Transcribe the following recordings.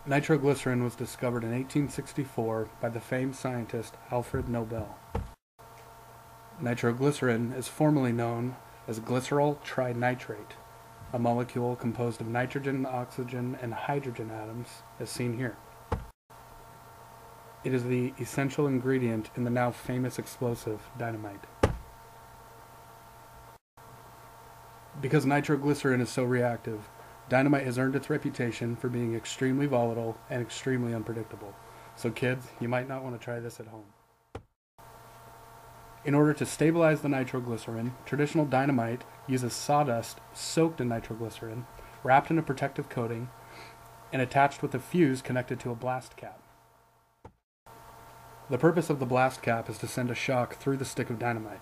Nitroglycerin was discovered in 1864 by the famed scientist Alfred Nobel. Nitroglycerin is formally known as glycerol trinitrate, a molecule composed of nitrogen, oxygen, and hydrogen atoms, as seen here. It is the essential ingredient in the now famous explosive dynamite. Because nitroglycerin is so reactive, dynamite has earned its reputation for being extremely volatile and extremely unpredictable. So kids, you might not want to try this at home. In order to stabilize the nitroglycerin, traditional dynamite uses sawdust soaked in nitroglycerin, wrapped in a protective coating, and attached with a fuse connected to a blast cap. The purpose of the blast cap is to send a shock through the stick of dynamite.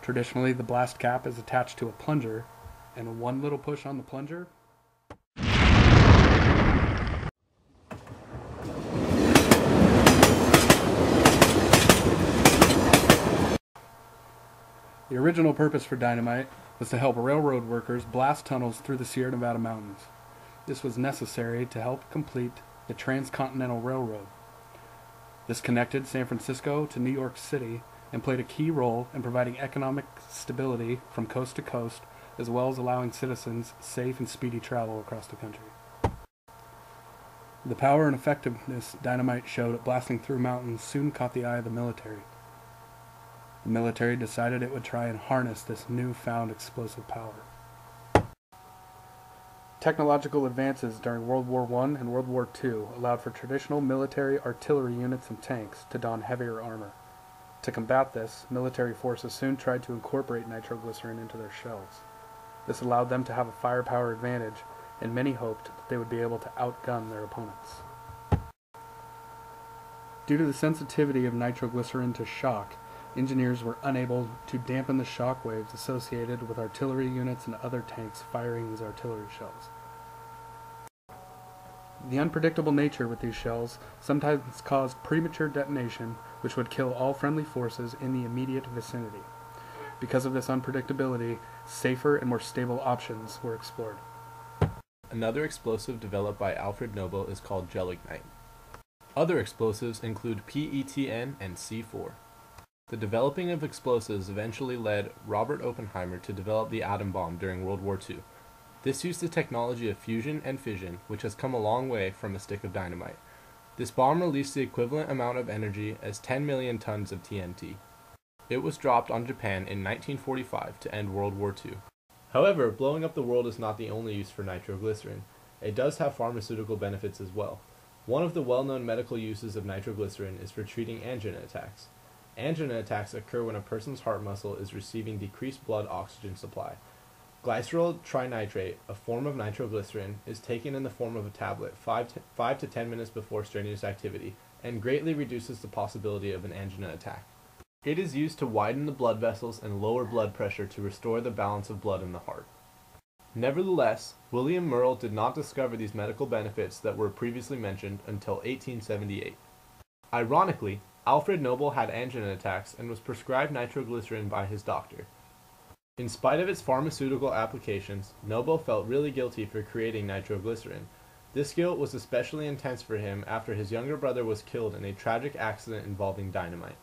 Traditionally, the blast cap is attached to a plunger, and one little push on the plunger The original purpose for dynamite was to help railroad workers blast tunnels through the Sierra Nevada mountains. This was necessary to help complete the Transcontinental Railroad. This connected San Francisco to New York City and played a key role in providing economic stability from coast to coast, as well as allowing citizens safe and speedy travel across the country. The power and effectiveness dynamite showed at blasting through mountains soon caught the eye of the military. The military decided it would try and harness this newfound explosive power. Technological advances during World War I and World War II allowed for traditional military artillery units and tanks to don heavier armor. To combat this, military forces soon tried to incorporate nitroglycerin into their shells. This allowed them to have a firepower advantage, and many hoped that they would be able to outgun their opponents. Due to the sensitivity of nitroglycerin to shock, engineers were unable to dampen the shock waves associated with artillery units and other tanks firing these artillery shells. The unpredictable nature with these shells sometimes caused premature detonation, which would kill all friendly forces in the immediate vicinity. Because of this unpredictability, safer and more stable options were explored. Another explosive developed by Alfred Nobel is called gelignite. Other explosives include PETN and C4. The developing of explosives eventually led Robert Oppenheimer to develop the atom bomb during World War II. This used the technology of fusion and fission, which has come a long way from a stick of dynamite. This bomb released the equivalent amount of energy as 10 million tons of TNT. It was dropped on Japan in 1945 to end World War II. However, blowing up the world is not the only use for nitroglycerin. It does have pharmaceutical benefits as well. One of the well-known medical uses of nitroglycerin is for treating angina attacks. Angina attacks occur when a person's heart muscle is receiving decreased blood oxygen supply. Glycerol trinitrate, a form of nitroglycerin, is taken in the form of a tablet 5 to 10 minutes before strenuous activity and greatly reduces the possibility of an angina attack. It is used to widen the blood vessels and lower blood pressure to restore the balance of blood in the heart. Nevertheless, William Merle did not discover these medical benefits that were previously mentioned until 1878. Ironically, Alfred Nobel had angina attacks and was prescribed nitroglycerin by his doctor. In spite of its pharmaceutical applications, Nobel felt really guilty for creating nitroglycerin. This guilt was especially intense for him after his younger brother was killed in a tragic accident involving dynamite.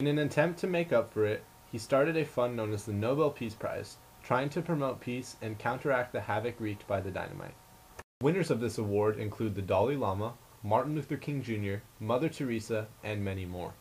In an attempt to make up for it, he started a fund known as the Nobel Peace Prize, trying to promote peace and counteract the havoc wreaked by the dynamite. Winners of this award include the Dalai Lama, Martin Luther King Jr., Mother Teresa, and many more.